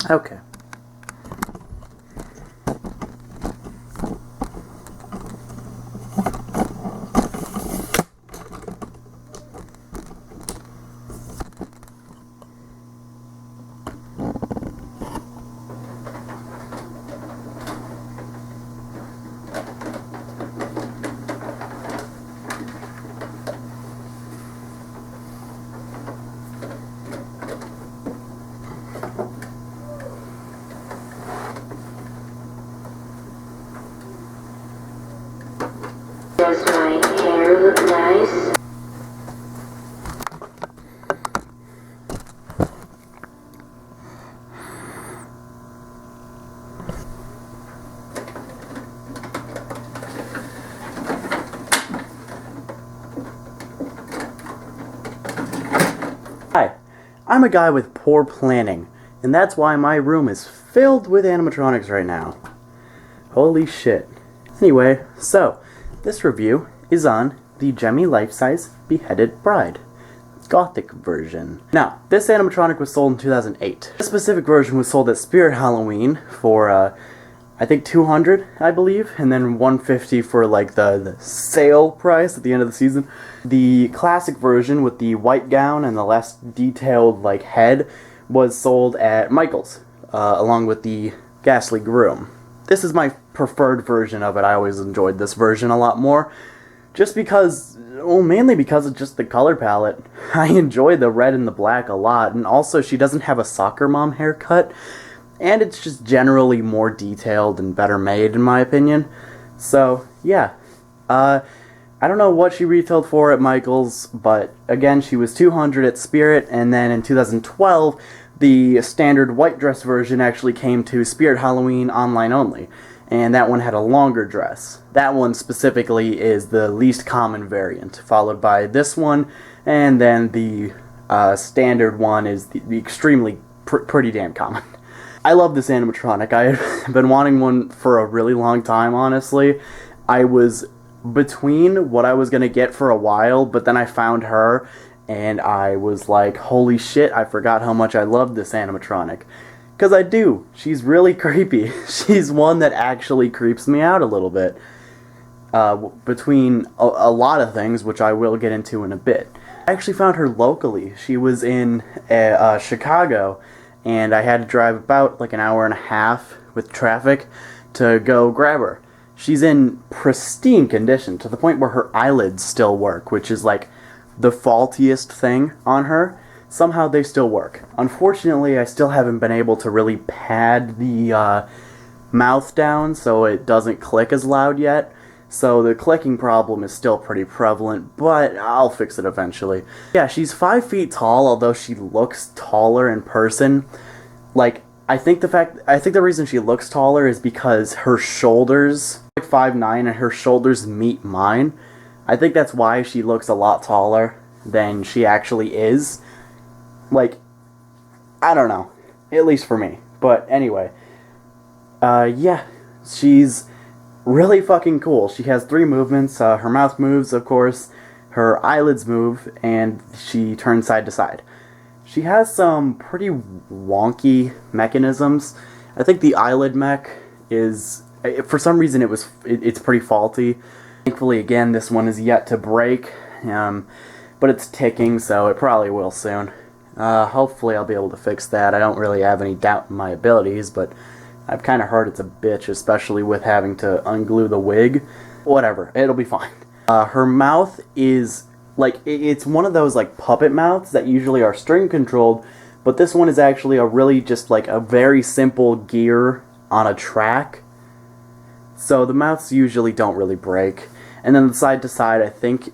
Okay. Does my hair look nice? Hi, I'm a guy with poor planning, and that's why my room is filled with animatronics right now. Holy shit. Anyway, so, this review is on the Gemmy life-size Beheaded Bride. Gothic version. Now, this animatronic was sold in 2008. This specific version was sold at Spirit Halloween for, I think $200, I believe, and then $150 for, like, the sale price at the end of the season. The classic version with the white gown and the less detailed, like, head was sold at Michael's, along with the ghastly groom. This is my preferred version of it. I always enjoyed this version a lot more. Just because, well, mainly because of just the color palette. I enjoy the red and the black a lot, and also she doesn't have a soccer mom haircut, and it's just generally more detailed and better made, in my opinion. So, yeah. I don't know what she retailed for at Michael's, but again, she was $200 at Spirit, and then in 2012, the standard white dress version actually came to Spirit Halloween online only. And that one had a longer dress. That one specifically is the least common variant, followed by this one, and then the standard one is the extremely pretty damn common. I love this animatronic. I've been wanting one for a really long time, honestly. I was between what I was going to get for a while, but then I found her, and I was like, holy shit, I forgot how much I loved this animatronic. Because I do. She's really creepy. She's one that actually creeps me out a little bit. Between a lot of things, which I will get into in a bit. I actually found her locally. She was in Chicago, and I had to drive about like an hour and a half with traffic to go grab her. She's in pristine condition, to the point where her eyelids still work, which is like the faultiest thing on her. Somehow they still work. Unfortunately, I still haven't been able to really pad the mouth down so it doesn't click as loud yet. So the clicking problem is still pretty prevalent, but I'll fix it eventually. Yeah, she's 5 feet tall, although she looks taller in person. Like, I think the reason she looks taller is because her shoulders, like 5'9", and her shoulders meet mine. I think that's why she looks a lot taller than she actually is. Like, I don't know. At least for me. But anyway. Yeah. She's really fucking cool. She has 3 movements. Her mouth moves, of course. Her eyelids move. And she turns side to side. She has some pretty wonky mechanisms. I think the eyelid mech is... For some reason, it's pretty faulty. Thankfully, again, this one is yet to break. But it's ticking, so it probably will soon. Hopefully I'll be able to fix that. I don't really have any doubt in my abilities, but I've kind of heard it's a bitch, especially with having to unglue the wig. Whatever, it'll be fine. Her mouth is, like, it's one of those, like, puppet mouths that usually are string controlled, but this one is actually a really just, like, a very simple gear on a track. So the mouths usually don't really break. And then the side to side, I think,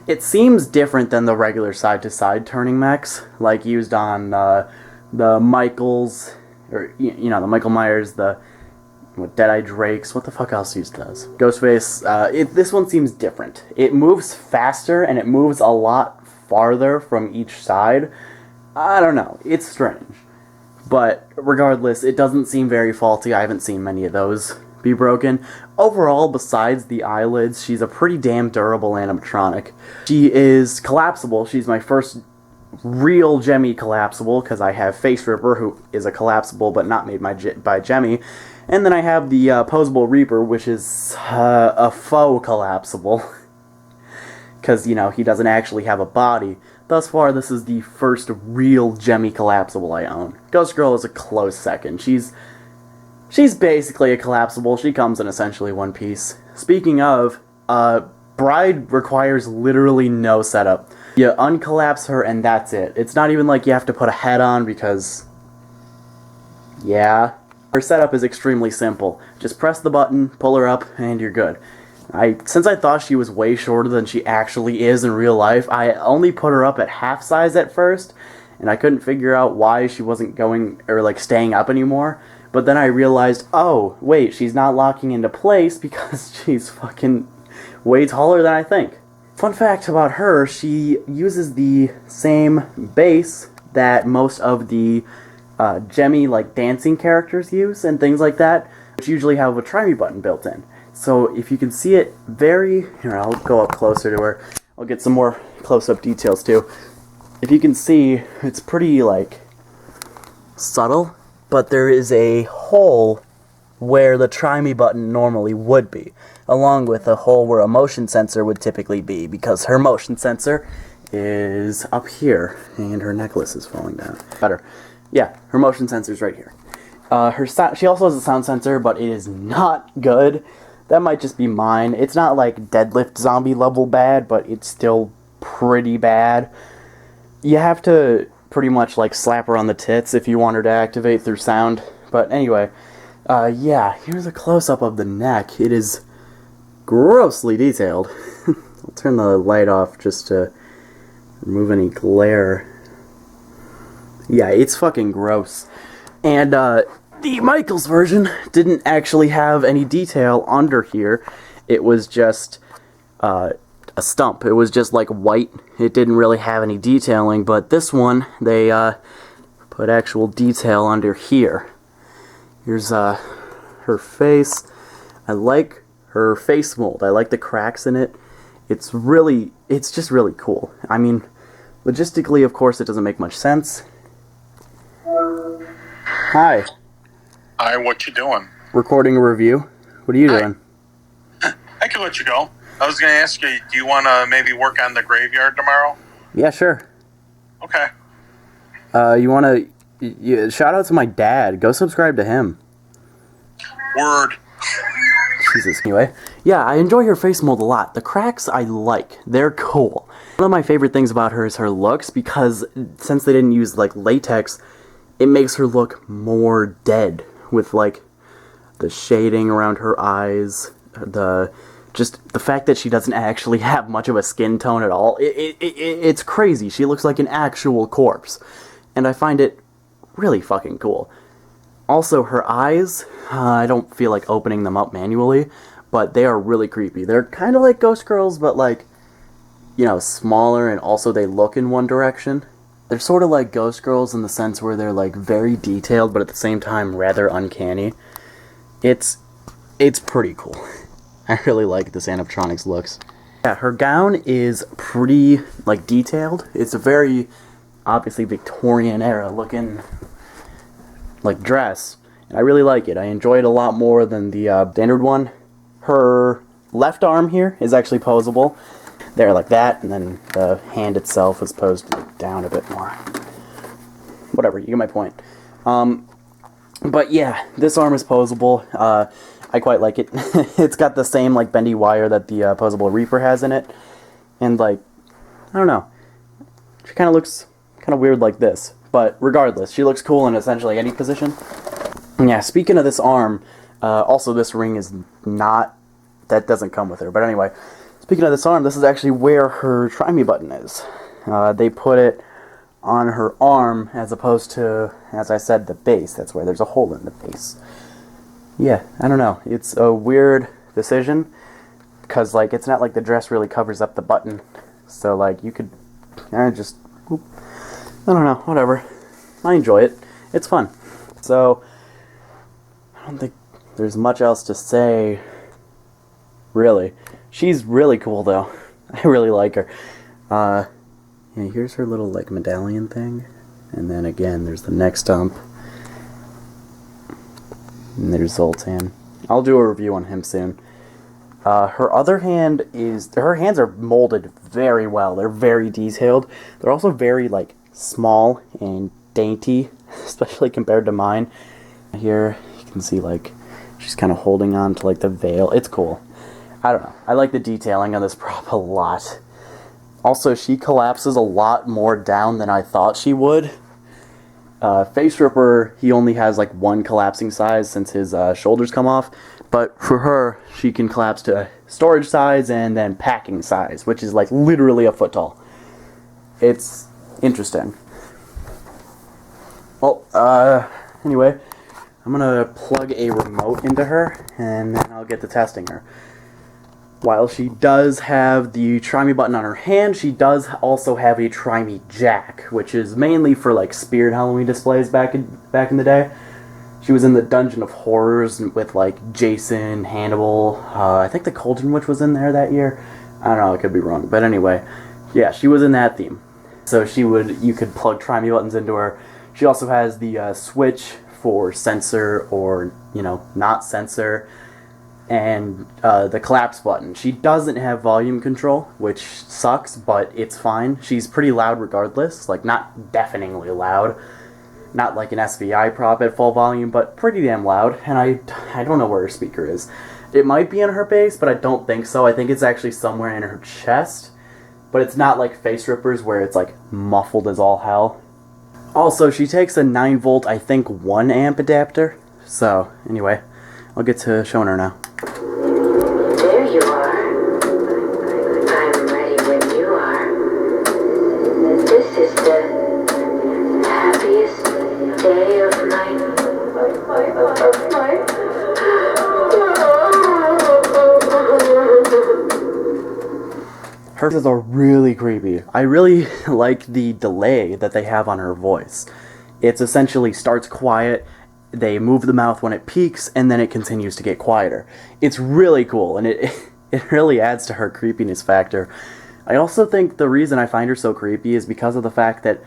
it seems different than the regular side-to-side turning mechs, like used on the Michaels, or, you know, the Michael Myers, the Deadeye Drakes, what the fuck else used those? Ghostface, this one seems different. It moves faster, and it moves a lot farther from each side. I don't know, it's strange. But regardless, it doesn't seem very faulty. I haven't seen many of those be broken. Overall, besides the eyelids, she's a pretty damn durable animatronic. She is collapsible. She's my first real Gemmy collapsible, because I have Face Ripper, who is a collapsible but not made by Gemmy. And then I have the Posable Reaper, which is a faux collapsible. Because, you know, he doesn't actually have a body. Thus far, this is the first real Gemmy collapsible I own. Ghost Girl is a close second. She's basically a collapsible. She comes in essentially one piece. Speaking of, Bride requires literally no setup. You uncollapse her and that's it. It's not even like you have to put a head on because... yeah. Her setup is extremely simple. Just press the button, pull her up, and you're good. Since I thought she was way shorter than she actually is in real life, I only put her up at half size at first, and I couldn't figure out why she wasn't going, or like staying up anymore. But then I realized, oh, wait, she's not locking into place because she's fucking way taller than I think. Fun fact about her, she uses the same base that most of the Gemmy like dancing characters use and things like that, which usually have a try me button built in. So if you can see it here, I'll go up closer to her. I'll get some more close-up details too. If you can see, it's pretty like subtle, but there is a hole where the try me button normally would be, along with a hole where a motion sensor would typically be, because her motion sensor is up here, and her necklace is falling down. Better. Yeah, her motion sensor is right here. She also has a sound sensor, but it is not good. That might just be mine. It's not like deadlift zombie level bad, but it's still pretty bad. You have to pretty much like slap her on the tits if you want her to activate through sound. But anyway, yeah, here's a close-up of the neck. It is grossly detailed. I'll turn the light off just to remove any glare. Yeah, it's fucking gross. And, the Michaels version didn't actually have any detail under here. It was just, a stump. It was just, like, white. It didn't really have any detailing, but this one, they, put actual detail under here. Here's, her face. I like her face mold. I like the cracks in it. It's just really cool. I mean, logistically, of course, it doesn't make much sense. Hi. Hi, what you doing? Recording a review. What are you doing? I can let you go. I was going to ask you, do you want to maybe work on the graveyard tomorrow? Yeah, sure. Okay. You want to... shout out to my dad. Go subscribe to him. Word. Jesus. Anyway, yeah, I enjoy her face mold a lot. The cracks I like. They're cool. One of my favorite things about her is her looks, because since they didn't use, like, latex, it makes her look more dead, with, like, the shading around her eyes, just the fact that she doesn't actually have much of a skin tone at all. It's crazy. She looks like an actual corpse, and I find it really fucking cool. Also, her eyes, I don't feel like opening them up manually, but they are really creepy. They're kind of like Ghost Girl's, but, like, you know, smaller, and also they look in one direction. They're sort of like Ghost Girls in the sense where they're, like, very detailed, but at the same time rather uncanny. It's pretty cool. I really like this animatronics looks. Yeah, her gown is pretty, like, detailed. It's a very, obviously, Victorian era looking, like, dress. And I really like it. I enjoy it a lot more than the standard one. Her left arm here is actually posable. There, like that, and then the hand itself is posed down a bit more. Whatever, you get my point. But yeah, this arm is posable. I quite like it. It's got the same, like, bendy wire that the Posable Reaper has in it. And, like, I don't know. She kind of looks kind of weird like this. But regardless, she looks cool in essentially any position. And yeah, speaking of this arm, also this ring is not... that doesn't come with her. But anyway... speaking of this arm, this is actually where her try me button is. They put it on her arm as opposed to, as I said, the base. That's where there's a hole in the base. Yeah, I don't know. It's a weird decision because, like, it's not like the dress really covers up the button. So, like, you could just, whoop. I don't know, whatever. I enjoy it. It's fun. So, I don't think there's much else to say, really. She's really cool, though. I really like her. Yeah, here's her little like medallion thing. And then again, there's the neck stump. And there's Zoltan. I'll do a review on him soon. Her other hand is... Her hands are molded very well. They're very detailed. They're also very, like, small and dainty, especially compared to mine. Here, you can see, like, she's kind of holding on to, like, the veil. It's cool. I don't know. I like the detailing on this prop a lot. Also, she collapses a lot more down than I thought she would. Face Ripper, he only has like one collapsing size since his shoulders come off, but for her, she can collapse to storage size and then packing size, which is like literally a foot tall. It's interesting. Well, anyway, I'm gonna plug a remote into her, and then I'll get to testing her. While she does have the Try Me button on her hand, she does also have a Try Me Jack, which is mainly for like Spirit Halloween displays back in the day. She was in the Dungeon of Horrors with like Jason, Hannibal. I think the Cauldron Witch was in there that year. I don't know, I could be wrong, but anyway, yeah, she was in that theme. So you could plug Try Me buttons into her. She also has the switch for censor or not censor. And the collapse button. She doesn't have volume control, which sucks, but it's fine. She's pretty loud regardless, like not deafeningly loud, not like an SVI prop at full volume, but pretty damn loud. And I don't know where her speaker is. It might be in her base, but I don't think so. I think it's actually somewhere in her chest, but it's not like Face Rippers where it's like muffled as all hell. Also, she takes a 9-volt, I think 1 amp adapter. So anyway, I'll get to showing her now. There you are. I'm ready when you are. This is the happiest day of Hers are really creepy. I really like the delay that they have on her voice. It's essentially starts quiet, they move the mouth when it peaks, and then it continues to get quieter. It's really cool, and it really adds to her creepiness factor. I also think the reason I find her so creepy is because of the fact that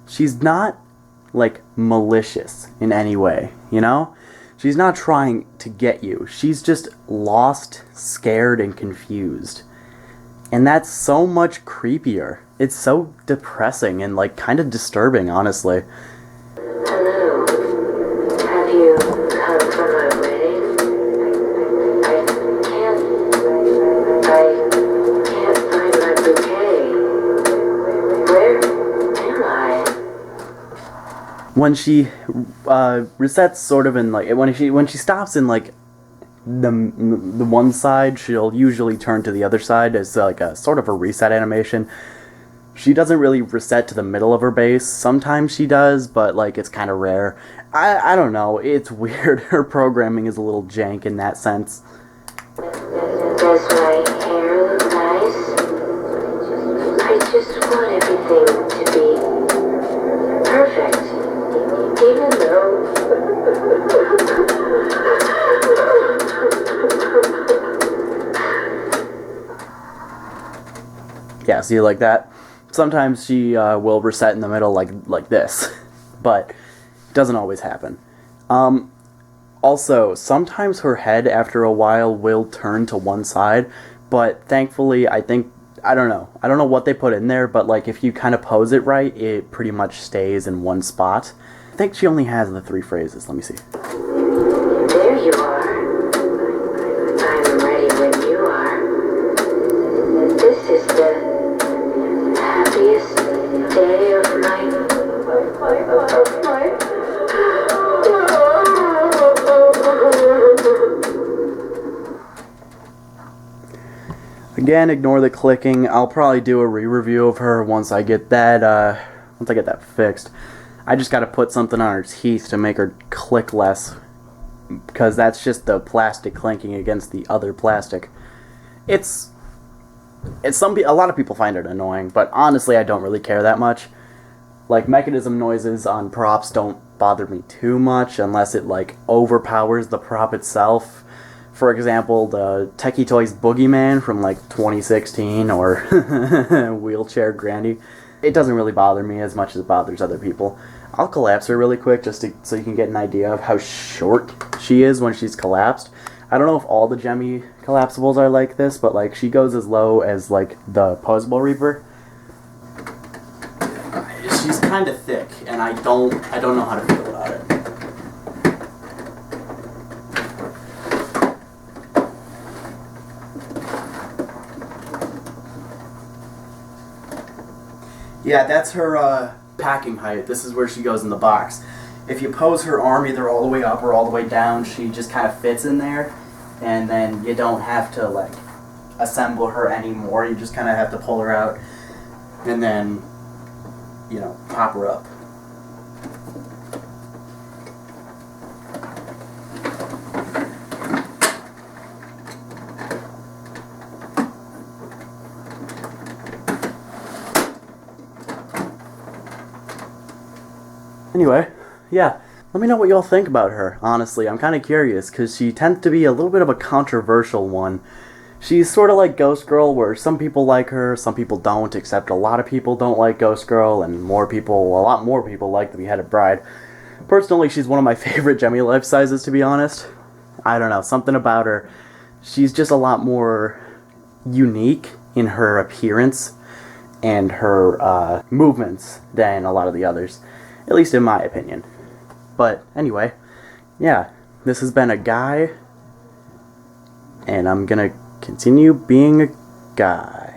she's not, like, malicious in any way, you know? She's not trying to get you. She's just lost, scared, and confused. And that's so much creepier. It's so depressing and, like, kind of disturbing, honestly. Hello. Have you come from a wedding? I can't find my bouquet. Where am I? When she resets sort of in, like, when she stops in, like, the one side, she'll usually turn to the other side as like a sort of a reset animation. She doesn't really reset to the middle of her base. Sometimes she does, but like it's kind of rare. I don't know. It's weird. Her programming is a little jank in that sense. Does my hair look nice? I just want everything to be perfect. Even though... Yeah, see, like that? Sometimes she will reset in the middle like this, but it doesn't always happen. Also, sometimes her head after a while will turn to one side, but thankfully I don't know what they put in there, but like if you kind of pose it right, it pretty much stays in one spot. I think she only has the 3 phrases. Let me see. There you are. I'm ready when you are. This is the happiest day of Again, ignore the clicking. I'll probably do a re-review of her once I get that fixed. I just gotta put something on her teeth to make her click less, because that's just the plastic clinking against the other plastic. A lot of people find it annoying, but honestly I don't really care that much. Like, mechanism noises on props don't bother me too much unless it like overpowers the prop itself. For example, the Techie Toys Boogeyman from like 2016 or Wheelchair Granny. it doesn't really bother me as much as it bothers other people. I'll collapse her really quick so you can get an idea of how short she is when she's collapsed. I don't know if all the Gemmy collapsibles are like this, but like she goes as low as like the Posable Reaper. She's kind of thick, and I don't know how to feel about it. Yeah, that's her packing height. This is where she goes in the box. If you pose her arm either all the way up or all the way down, she just kind of fits in there, and then you don't have to like assemble her anymore. You just kind of have to pull her out and then, you know, pop her up. Anyway, yeah, let me know what y'all think about her. Honestly, I'm kind of curious, because she tends to be a little bit of a controversial one. She's sort of like Ghost Girl, where some people like her, some people don't, except a lot of people don't like Ghost Girl, and a lot more people like the Beheaded Bride. Personally, she's one of my favorite Gemmy life sizes, to be honest. I don't know, something about her. She's just a lot more unique in her appearance and her movements than a lot of the others. At least in my opinion. But anyway, yeah, this has been a guy, and I'm gonna continue being a guy.